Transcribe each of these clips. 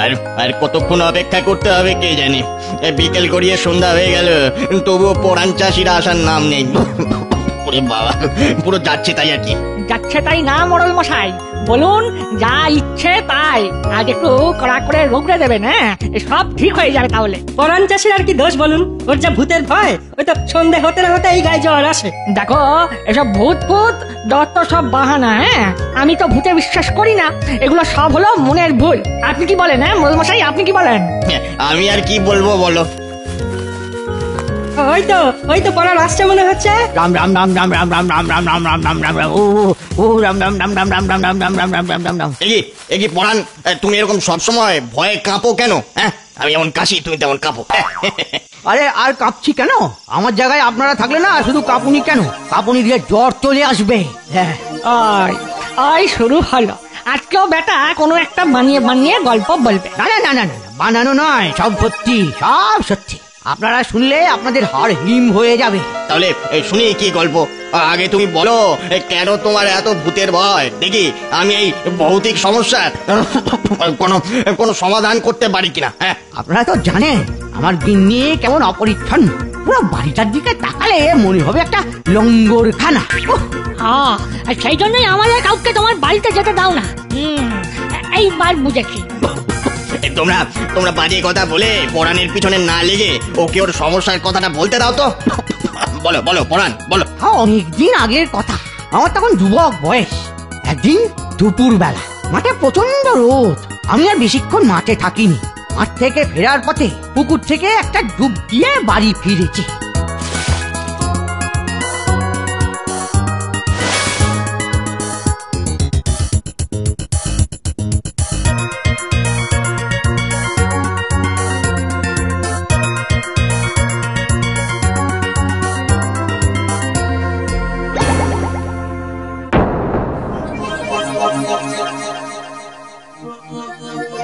আর আর কতক্ষণ অপেক্ষা করতে হবে কে জানে। বিকেল গড়িয়ে সন্ধ্যা হয়ে গেল, তবুও পরাণ চাষিরা আসার নাম নেই। ওরে বাবা, পুরো যাচ্ছে তাই আর কি। যাচ্ছে তাই না মোড়ল মশাই, বলুন যা ইচ্ছে তাই। আজ একটু কড়া করে রোগড়ে দেবেন, হ্যাঁ সব ঠিক হয়ে যাবে তাহলে। পরাণ চাষির আর কি দোষ বলুন? ওর যা ভূতের ভয়, ওই তো সন্ধে হতে না হতে এই গায়ে জ্বর আসে। দেখো এসব ভূত ফুত যত সব বাহানা, হ্যাঁ আমি তো ভূতে বিশ্বাস করি না, এগুলো সব হলো মনের ভুল। আপনি কি বলেন হ্যাঁ মোড়ল মশাই, আপনি কি বলেন? আমি আর কি বলবো বলো। ওই তো পরাণ আসছে মনে হচ্ছে। রাম রাম রাম রাম রাম রাম রাম রাম রাম রাম রাম রাম রাম ও রাম রাম রাম রাম রাম রাম রাম রাম রাম রাম রাম রাম রাম। এগি পরাণ, তুমি এরকম সবসময় ভয়ে কাঁপো কেন? হ্যাঁ আমি যেমন কাশি তুমি তেমন কাঁপো। আরে আর কাঁপছি কেন? আমার জায়গায় আপনারা থাকলে না শুধু কাঁপুনি কেন, কাঁপুনি দিয়ে জ্বর চলে আসবে। হ্যাঁ ওই শুরু হলো, আজকেও বেটা কোনো একটা বানিয়ে বানিয়ে গল্প বলবে। না না না না না, বানানো নয়, সব সত্যি, সব সত্যি। আপনারা শুনলে আপনাদের হাড় হিম হয়ে যাবে। তাহলে শুনি কি গল্প? আগে তুমি বলো কেন তোমার এত ভূতের ভয়, দেখি আমি এই ভৌতিক সমস্যার কোনো সমাধান করতে পারি কিনা। হ্যাঁ আপনারা তো জানেন আমার গিন্নি কেমন অপরিচ্ছন্ন, পুরো বাড়িটার দিকে তাকালে মনে হবে একটা লঙ্গরখানা। হ্যাঁ সেই জন্যই আমাদের কাউকে তোমার বাড়িতে যেতে দাও না। এইবার বুঝেছি। তোমরা বাজে কথা বলে পরাণের পিছনে না লেগে ওকে ওর সমস্যার কথাটা বলতে দাও তো। বলো বলো পরাণ বলো। অনেকদিন আগের কথা, আমার তখন যুবক বয়স। একদিন দুপুর বেলা মাঠে প্রচন্ড রোদ, আমি আর বেশিক্ষণ মাঠে থাকিনি। মাঠ থেকে ফেরার পথে পুকুর থেকে একটা ডুব দিয়ে বাড়ি ফিরেছি।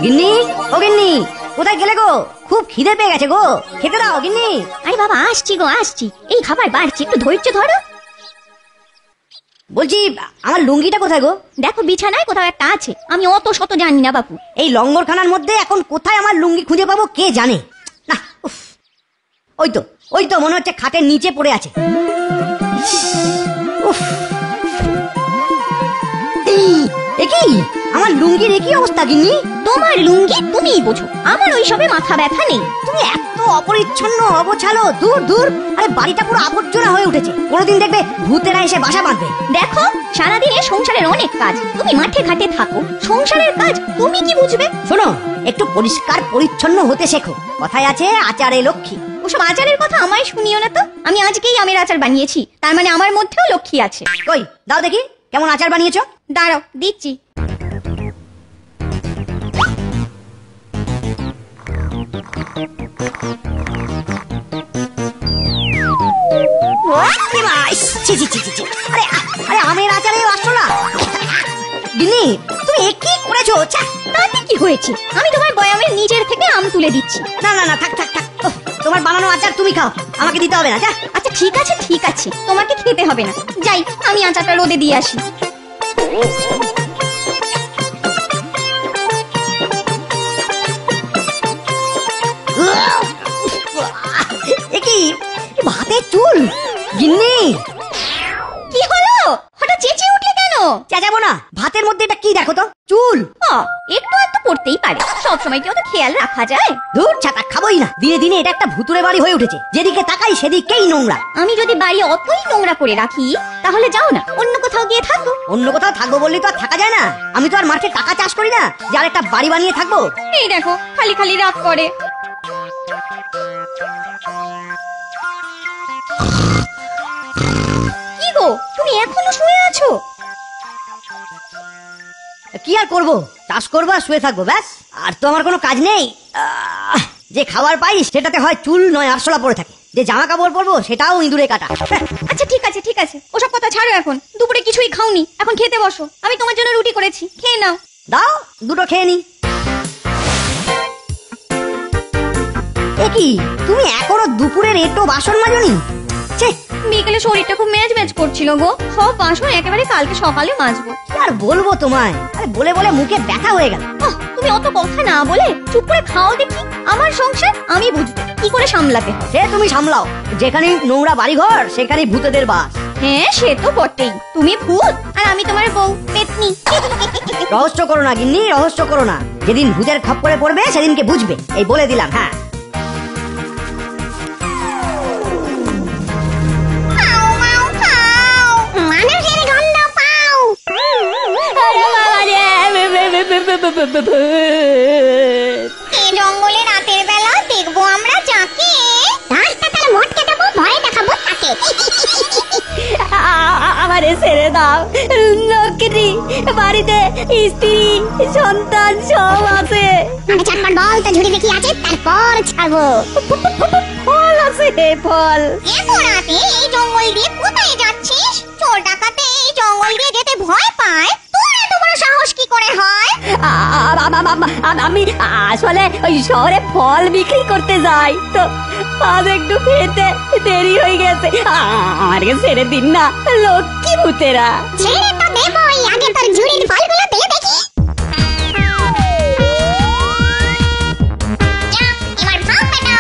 গিন্নি, ও গিন্নি, কোথায় গেলে গো? খুব খিদে পেয়ে গেছে গো, খেতে দাও গিন্নি। আরে বাবা আসছি গো আসছি, এই খাবার বাড়ছি, একটু ধৈর্য ধরো। বলছি আমার লুঙ্গিটা কোথায় গো? দেখো বিছানায় কোথাও একটা আছে, আমি অত শত জানি না বাপু। এই লঙ্গরখানার মধ্যে এখন কোথায় আমার লুঙ্গি খুঁজে পাবো কে জানে। না উফ, ওই তো মনে হচ্ছে খাটের নিচে পড়ে আছে। উফ, কি আমার লুঙ্গির একই অবস্থা গিন্নি? তোমার লুঙ্গি তুমিই বোঝো, আমার ওইসবে মাথা ব্যথা নেই। তুমি এত অপরিচ্ছন্ন অবছালো, দূর দূর। আরে বাড়িটা পুরো আবর্জনা হয়ে উঠেছে, কোনোদিন দেখবে ভূতেরা এসে বাসা বাঁধবে। দেখো সারাদিনে সংসারের অনেক কাজ, তুমি মাঠে ঘাটে থাকো, সংসারের কাজ তুমি কি বুঝবে? শোনো, একটু পরিষ্কার পরিচ্ছন্ন হতে শেখো। কথায় আছে আচারে লক্ষ্মী। ওসব আচারের কথা আমায় শুনিও না তো। আমি আজকেই আমের আচার বানিয়েছি, তার মানে আমার মধ্যেও লক্ষ্মী আছে। কই দাও দেখি কেমন আচার বানিয়েছো। দাঁড়াও দিচ্ছি। আরে আমের আচারে আসছো না গিন্নি, তুমি কি করেছো? তাতে কি হয়েছে, আমি তোমার বয়ামের নিচের থেকে আম তুলে দিচ্ছি। না না না, থাক থাক থাক, তোমার বানানো আচার তুমি খাও, আমাকে দিতে হবে না। যা। আচ্ছা ঠিক আছে ঠিক আছে, তোমাকে খেতে হবে না। যাই আমি আচারটা রোদে দিয়ে আসি। কি ভাতের চুল গিন্নি? কি হলো, হঠাৎ চেঁচিয়ে উঠলে কেন? চেঁচাবো না, ভাতের মধ্যে এটা কি দেখো তো, চুল। একটু আধটু পড়তেই পারে, সবসময় কি অত খেয়াল রাখা যায়? ধুর ছাতা, খাবোই না। দিনে দিনে এটা একটা ভুতুরে বাড়ি হয়ে উঠেছে, যেদিকে তাকাই সেদিকেই নোংরা। আমি যদি বাড়ি অতই নোংরা করে রাখি তাহলে যাও না অন্য কোথাও গিয়ে থাকবো। অন্য কোথাও থাকবো বললেই তো আর থাকা যায় না। আমি তো আর মাঠে টাকা চাষ করি না যার একটা বাড়ি বানিয়ে থাকবো। এই দেখো খালি খালি রাগ করে। কি গো, তুমি এখনো শুয়ে আছো? কি আর করবো, চাষ করবো আর শুয়ে থাকবো, ব্যাস। আর তো আমার কোনো কাজ নেই। যে খাবার পাই সেটাতে হয় চুল নয় আরশোলা পড়ে থাকে, যে জামা কাপড় পরবো সেটাও ইঁদুরে কাটা। আচ্ছা ঠিক আছে ঠিক আছে, ওসব কথা ছাড়ো এখন। দুপুরে কিছুই খাওনি, এখন খেতে বসো। আমি তোমার জন্য রুটি করেছি, খেয়ে নাও। দাও দুটো খেয়ে নি। কি তুমি এখনো দুপুরের এটো বাসন মাজনি? ছে, বিকেলে শরীরটা খুব ম্যাজ ম্যাজ করছিল গো, সব বাসন একেবারে কালকে সকালে মাজবো। কি আর বলবো তোমায়, আরে বলে বলে মুখে ব্যথা হয়ে গেল। তুমি অত কথা না বলে চুপ করে খাও দেখি। আমার সংসার আমি বুঝবো কি করে সামলাতে হয়। সে তুমি সামলাও, যেখানে নোংরা বাড়িঘর সেখানে ভূতেদের বাস। হ্যাঁ সে তো বটেই, তুমি ভূত আর আমি তোমার বউ পেতনি। রহস্য করো না গিন্নি, রহস্য করো না, যেদিন ভূতের খপ্পরে পড়বে সেদিনকে বুঝবে, এই বলে দিলাম। হ্যাঁ মানুষের গন্ধ পাও। এই জঙ্গলে রাতের বেলা দেখবো আমরা যাকে, হাসপাতালে মটকে দেবো, ভয় দেখাবো তাকে। আমারে ছেড়ে দাও লক্ষ্মী, বাড়িতে স্ত্রী সন্তান সব আছে। আমি চটপট বল তো ঝুড়ি দেখি আছে, তারপর ছাড়বো। ফল আছে, ফল। এত রাতে এই জঙ্গল দিয়ে কোথায় যাচ্ছিস? চোর ডাকাতে এই জঙ্গল দিয়ে যেতে ভয় পায়, তোর এত বড় সাহস কি করে হয়? আমি আসলে ওই শহরে ফল বিক্রি করতে যাই তো, আজ একটু খেতে দেরি হয়ে গেছে। আমাকে ছেড়ে দিন না লক্ষ্মী ভূতেরা। ছেড়ে তো দেবই, আগে তোর ঝুড়ির ফলগুলো দে দেখি। যা, এবার ভাগ বেটা।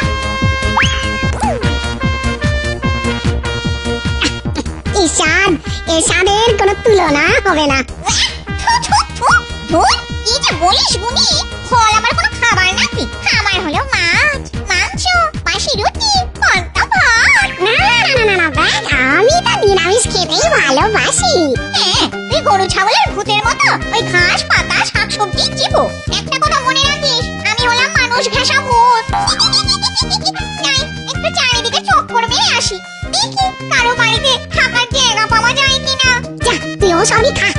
এই স্বাদের কোনো তুলনা হবে না। কি যে বলিস গুনি, ফল আবার কোনো খাবার নাকি? খাবার হলো মাছ, মাংস, বাসি রুটি, পান্তা ভাত। না, আমি তো নিরামিষ খেতেই ভালোবাসি। হ্যাঁ, তুই গরু ছাগলের ভূতের মতো ওই ঘাস পাতা শাকসবজি চিবো। একটা কথা মনে রাখিস, আমি হলাম মানুষ ঘেঁষা ভূত। যাই, একটু চারিদিকে চক্কর মেরে আসি, দেখি কারো বাড়িতে থাকার জায়গা পাওয়া যায় কিনা। যা, তুইও সবই খা।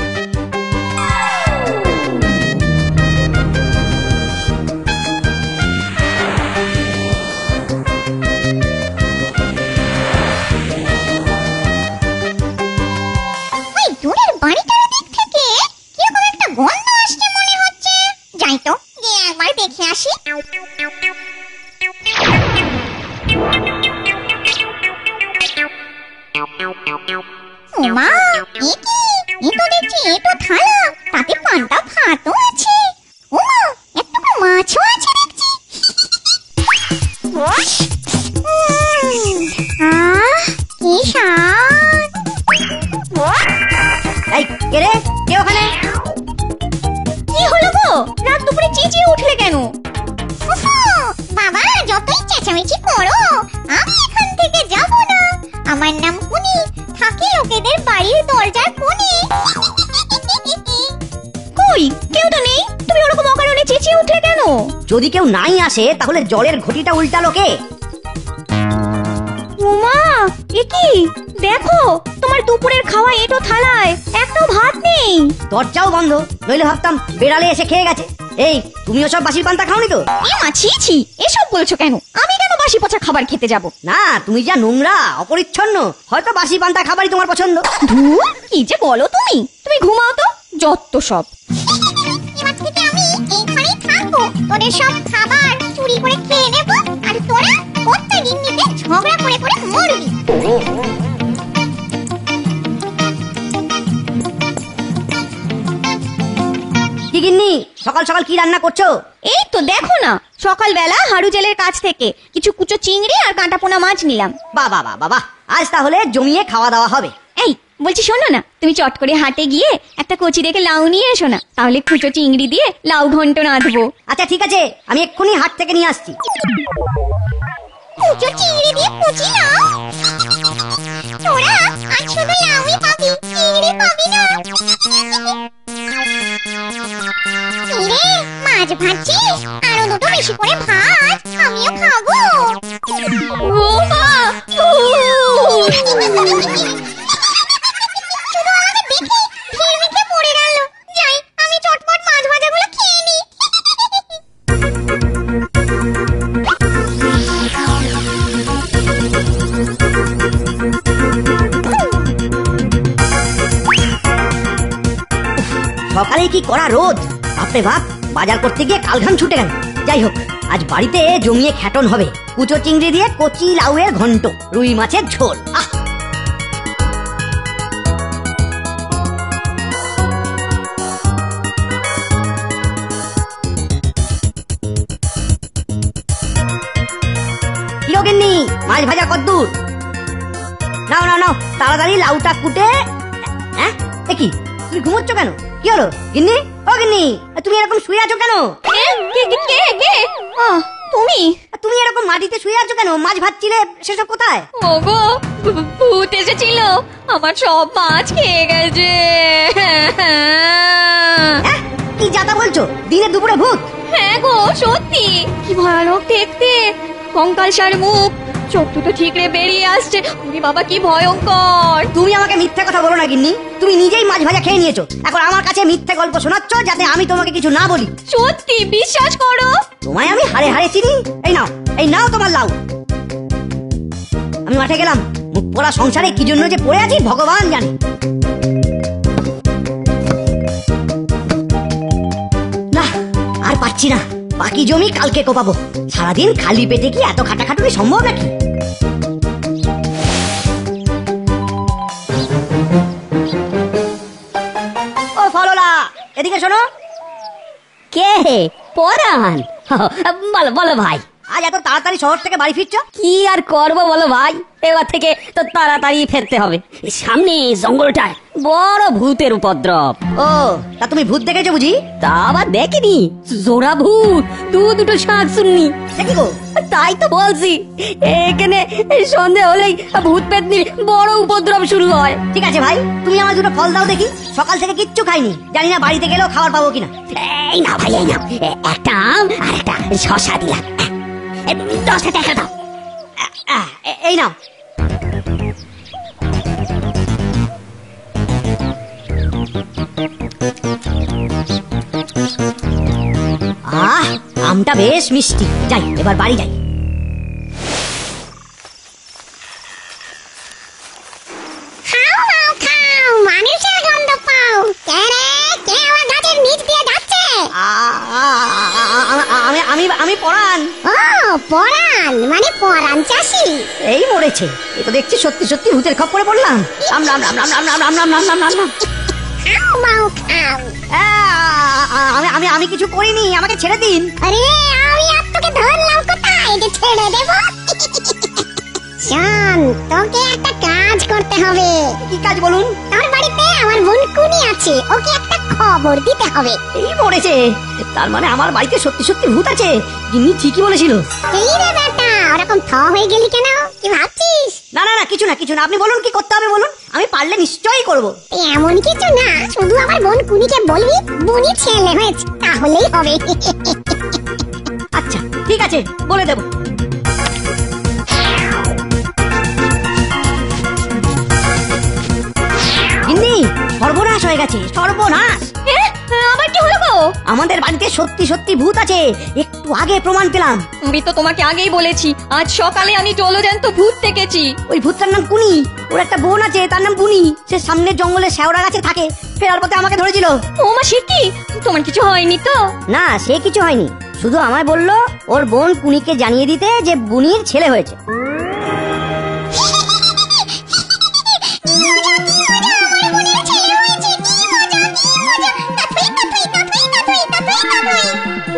বাড়িটার দিক থেকে কিরকম একটা গন্ধ আসছে মনে হচ্ছে। যাই তো, গিয়ে একবার দেখে আসি। ওমা, এ কি? এ তো দেখছি এ তো থালা, তাতে পান্তা ভাতও আছে। ওমা, একটু মাছও আছে দেখছি। কি স্বাদ! এই কে রে, কে ওখানে? কি হলো গো, রাত দুপুরে চেঁচিয়ে উঠলে কেন? বাবা, যতই চেঁচামেচি করো আমি এখান থেকে যাব না। আমার নাম পুনি, থাকি লোকেদের বাড়ির দরজার কোণে। কই, কেউ তো নেই, তুমি ওরকম অকারণে চেঁচিয়ে উঠলে কেন? যদি কেউ নাই আসে তাহলে জলের ঘটিটা উল্টালো কে? ওমা, এ কি? দেখো, তোমার দুপুরের খাওয়া এটো থালায় একটাও ভাত নেই। দরজাও বন্ধ, নইলে ভাবতাম বেড়ালে এসে খেয়ে গেছে। এই, তুমিও সব বাসির পান্তা খাওনি তো? এ মা, ছি ছি, এসব বলছো কেন? আমি কেন বাসি পচা খাবার খেতে যাব? না, তুমি যা নোংরা অপরিচ্ছন্ন, হয়তো বাসি পান্তা খাবারই তোমার পছন্দ। ধুর, কি যে বলো তুমি। তুমি ঘুমাও তো, যত সব। এবার থেকে আমি এইখানেই থাকবো, তোদের সব খাবার চুরি করে খেয়ে নেব, আর তোরা প্রত্যেকদিন নিতে ঝগড়া করে করে মরবি। কি গিন্নি, সকাল সকাল কি রান্না করছো? এই তো দেখো না, সকালবেলা হাড়ু জেলের কাছ থেকে কিছু কুচো চিংড়ি আর কাঁটাপোনা মাছ নিলাম। বাবা বাবা বাবা, আজ তাহলে জমিয়ে খাওয়া দাওয়া হবে। এই বলছি, শোনো না, তুমি চট করে হাটে গিয়ে একটা কচি দেখে লাউ নিয়ে এসো না, তাহলে কুচো চিংড়ি দিয়ে লাউ ঘন্ট রাঁধবো। আচ্ছা ঠিক আছে, আমি এক্ষুনি হাট থেকে নিয়ে আসছি। কুচো চিংড়ি দিয়ে কুচি লাউ? তোরা আজ শুধু লাউই পাবি, চিংড়ি পাবি না। রে, মাছ ভাজছিস? আরো দুটো বেশি করে ভাত, আমিও খাবো। ও মা, শুধু আমাকে দেখে ফিরমিকে পড়ে গেল। যাই, আমি চটপট মাছ ভাজাগুলো খেয়ে নিই। সকালে কি কড়া রোদ, বাপরে বাপ, বাজার করতে গিয়ে কালঘাম ছুটে গেল। যাই হোক, আজ বাড়িতে জমিয়ে খ্যাটন হবে, কুচো চিংড়ি দিয়ে কচি লাউয়ের ঘন্ট, রুই মাছের ঝোল। আহ, গিন্নি, মাছ ভাজা কদ্দূর? নাও নাও নাও, তাড়াতাড়ি লাউটা কুটে। হ্যাঁ, কি তুমি ঘুমোচ্ছ কেন? কি হলো গিন্নি? ও গিন্নি, তুমি এরকম শুয়ে আছো কেন? তুমি তুমি এরকম মাটিতে শুয়ে আছো কেন? মাছ ভাজছিলে, সেসব কোথায়? ওগো, ভূত এসেছিল, আমার সব মাছ খেয়ে গেছে। হ্যাঁ, কি যাতা বলছো? দিনে দুপুরে ভূত? হ্যাঁ গো, সত্যি। কি ভয়ানক দেখতে, কঙ্কালসার মুখ, চোখ দুটো ঠিকরে বেরিয়ে আসছে। ওরে বাবা, কি ভয়ঙ্কর। তুমি আমাকে মিথ্যে কথা বলো না গিন্নি। তুমি নিজেই মাছ ভাজা খেয়ে নিয়েছো, এখন আমার কাছে মিথ্যে গল্প শোনাচ্ছ যাতে আমি তোমাকে কিছু না বলি। সত্যি, বিশ্বাস করো। তোমায় আমি হাড়ে হাড়ে চিনি। এই নাও তোমার লাউ। আমি মাঠে গেলাম, মুখ পোড়া সংসারে কি জন্য যে পড়ে আছি ভগবান জানে। না, আর পাচ্ছি না। বাকি জমি কালকে কোপাবো। সারাদিন খালি পেটে কি এত খাটাখাটুনি সম্ভব নাকি? ও ফললা, এদিকে শোনো। কে? পরাণ? বলো বলো ভাই। আজ এত তাড়াতাড়ি শহর থেকে বাড়ি ফিরছো? কি আর করবো বলো ভাই, এবার থেকে তো তাড়াতাড়ি ফিরতে হবে। সামনে জঙ্গলটায় বড় ভূতের উপদ্রব। ও, তা তুমি ভূত দেখেছো বুঝি? তা আবার দেখিনি, জোড়া ভূত, দুটো শাক শুননি। দেখি গো। তাই তো বলছি, এখানে সন্ধে হলেই ভূত পেতনির বড় উপদ্রব শুরু হয়। ঠিক আছে ভাই, তুমি আমার দুটো ফল দাও দেখি। সকাল থেকে কিচ্ছু খাইনি, জানি না বাড়িতে গেলেও খাবার পাবো কিনা। এই নাও ভাই, এই নাও, একটা আম আর একটা শশা দিলাম। 10 টাকা দাও। এই নাও। আমটা বেশ মিষ্টি। যাই, এবার বাড়ি যাই। খাও খাও খাও, মানুষের গন্ধ পাও। কে রে, কে আমার গাছের নিচ দিয়ে যাচ্ছে? আমি পরাণ। ও, পরাণ, মানে পরাণ চাষি। এই মরেছে, এ তো দেখছি সত্যি সত্যি ভূতের খপ্পরে পড়লাম। রাম রাম রাম রাম রাম রাম রাম রাম রাম রাম রাম রাম। খাও বাউ খাও। আমি কিছু করিনি, আমাকে ছেড়ে দিন। আরে, আমি আর তোকে ধরলাম কোথায় যে ছেড়ে দেব? শোন, তোকে একটা কাজ করতে হবে। কি কাজ বলুন? তোর বাড়িতে আমার বোন কুনি আছে, ওকে একটা খবর দিতে হবে। এই মরেছে, তার মানে আমার বাড়িতে সত্যি সত্যি ভূত আছে। গিন্নি ঠিকই বলেছিল। এই রে বেটা, ওরকম থ হয়ে গেলি কেন? কি ভাবছিস? না না না, কিছু না কিছু না, আপনি বলুন কি করতে হবে বলুন, আমি পারলে নিশ্চয়ই করব। এমন কিছু না, শুধু আমার বোন কুনিকে বলবি বুনি ছেলে হয়েছে, তাহলেই হবে। আচ্ছা ঠিক আছে, বলে দেব। গিন্নি, সর্বনাশ হয়ে গেছে, সর্বনাশ। আবার কি হলো গো? আমাদের বাড়িতে সত্যি সত্যি ভূত আছে, একটু আগে প্রমাণ পেলাম। আমি তো তোমাকে আগেই বলেছি, আজ সকালে আমি জলজ্যান্ত ভূত দেখেছি। ওই ভূতটার নাম কুনি, ওর একটা বোন আছে তার নাম বুনি। সে সামনের জঙ্গলে শেওড়া গাছে থাকে, ফেরার পথে আমাকে ধরেছিল। ও মা, সে কি? তোমার কিছু হয়নি তো? না, সে কিছু হয়নি, শুধু আমায় বলল ওর বোন কুনিকে জানিয়ে দিতে যে বুনির ছেলে হয়েছে।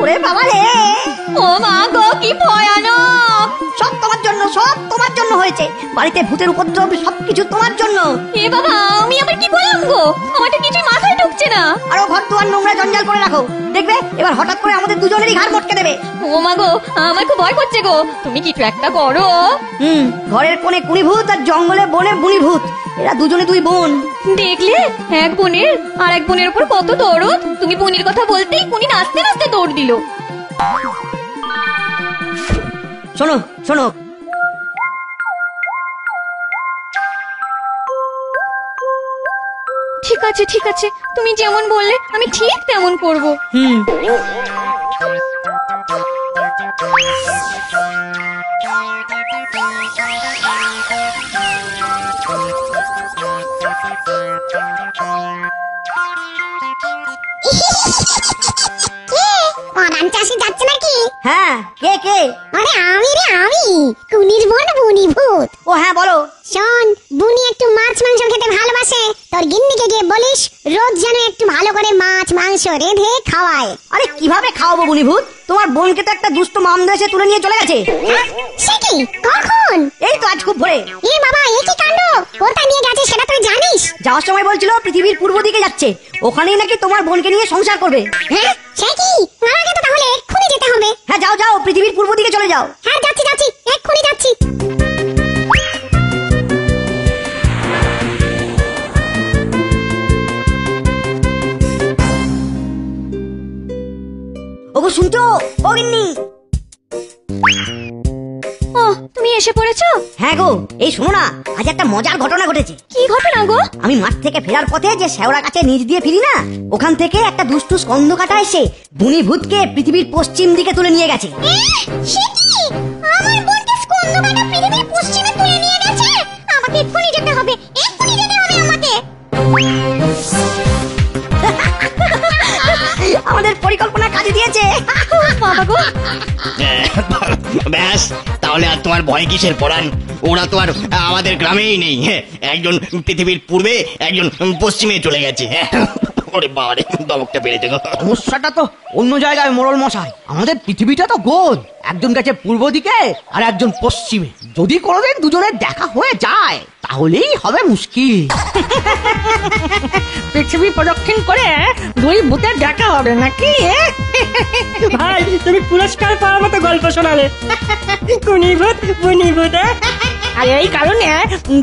ওরে বাবা রে, ও মা গো, কি ভয়ানক! সব তোমার জন্য, সব তোমার জন্য হয়েছে। বাড়িতে ভূতের উপদ্রব, সবকিছু তোমার জন্য। এ বাবা, আমি আবার কি বললাম গো? আমার তো কিছুই মাথায় ঢুকছে না। আরো ঘর দুয়ার নোংরা জঞ্জাল করে রাখো, দেখবে এবার হঠাৎ করে আমাদের দুজনেরই ঘাড় মটকে দেবে। ও মা গো, আমার খুব ভয় করছে গো, তুমি কিছু একটা করো। ঘরের কোণে কুনি ভূত আর জঙ্গলে বনে বুনি ভূত, এরা দুজনে দুই বোন। দেখলে, এক বোনের আর এক বোনের উপর কত দরদ। তুমি বোনের কথা বলতেই কুনি নাচতে নাচতে দৌড় দিল। শোনো শোনো, ঠিক আছে ঠিক আছে, তুমি যেমন বললে আমি ঠিক তেমন করব। পরান চাষি যাচ্ছে নাকি? হ্যাঁ, কে কে? আরে আমি রে, আমি কুনির বোন বুনি ভূত। ও হ্যাঁ, বলো। শোন, বুনি একটু মাছ মাংস খেতে ভালোবাসে। তোর গিন্নিকে গিয়ে বলিস রোজ যেন একটু ভালো করে মাছ মাংস রেঁধে খাওয়ায়। আরে কিভাবে খাওয়াবো বুনিভূত? তোমার বোনকে তো একটা দুষ্ট মামদা এসে তুলে নিয়ে চলে গেছে। হ্যাঁ? সে কি? কখন? এই তো আজ খুব ভোরে। এ বাবা, এ কি কাণ্ড! কোথায় নিয়ে গেছে সেটা তুই জানিস? যাওয়ার সময় বলছিল পৃথিবীর পূর্ব দিকে যাচ্ছে, ওখানেই নাকি তোমার বোনকে নিয়ে সংসার করবে। হ্যাঁ, সে কি? আমাকে তো তাহলে এক্ষুনি যেতে হবে। হ্যাঁ, যাও যাও, পৃথিবীর পূর্ব দিকে চলে যাও। হ্যাঁ, যাচ্ছি যাচ্ছি, এক্ষুনি যাচ্ছি। ওগো শুনছো? ও গিন্নি। ও, তুমি এসে পড়েছো? হ্যাঁ গো, এই শোনো না, আজ একটা মজার ঘটনা ঘটেছে। কি ঘটনা গো? আমি মাঠ থেকে ফেরার পথে যে শেওড়া গাছে নিচ দিয়ে ফিরি না, ওখান থেকে একটা দুষ্টু স্কন্ধ কাটা এসে বুনিভূতকে পৃথিবীর পশ্চিম দিকে তুলে নিয়ে গেছে। সে কি? আমার বোনকে স্কন্দকাটা পৃথিবীর পশ্চিমে তুলে নিয়ে গেছে। আমাকে এক্ষুনি যেতে হবে, এক্ষুনি যেতে হবে আমাকে। আমাদের পরিকল্পনা কাজে দিয়েছে। বাবা গো, ব্যাস, তাহলে আর তোমার ভয় কিসের পরান? ওরা তো আর আমাদের গ্রামেই নেই। হ্যাঁ, একজন পৃথিবীর পূর্বে, একজন পশ্চিমে চলে গেছে। হ্যাঁ, ওরে বাবারে, দমকটা বেড়েছে গো। সমস্যাটা তো অন্য জায়গায়, মোড়ল মশাই। আমাদের পৃথিবীটা তো গোল, একজন গেছে পূর্ব দিকে আর একজন পশ্চিমে। যদি কোনোদিন দুজনের দেখা হয়ে যায় তাহলেই হবে মুশকিল। পৃথিবী প্রদক্ষিণ করে দুই ভূতের দেখা হবে নাকি? ভাই, তুমি পুরস্কার পাওয়ার মতো গল্প শোনালে। কুনি ভূত, বুনি ভূত। আর এই কারণে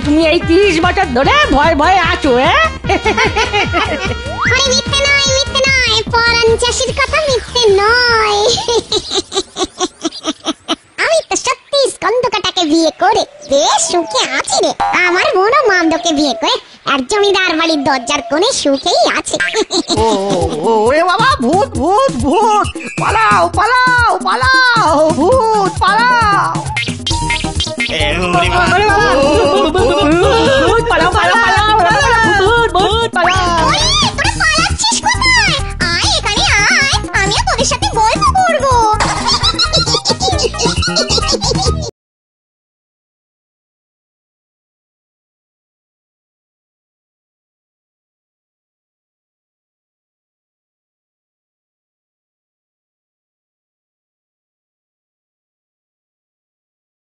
তুমি এই 30 বছর ধরে ভয় ভয়ে আছো। আরে মিথ্যে নয়, মিথ্যে নয়, পরান চাষির কথা মিথ্যে নয়। আমি তো সত্যি স্কন্দকাটাকে বিয়ে করে বেশ সুখে আছি রে। আমার বোনও মামদোকে বিয়ে করে এক জমিদার বাড়ির দরজার কোণে সুখেই আছে। ওরে বাবা, ভূত ভূত ভূত, পালাও পালাও পালাও, ভূত পালাও। ওরে বাবা,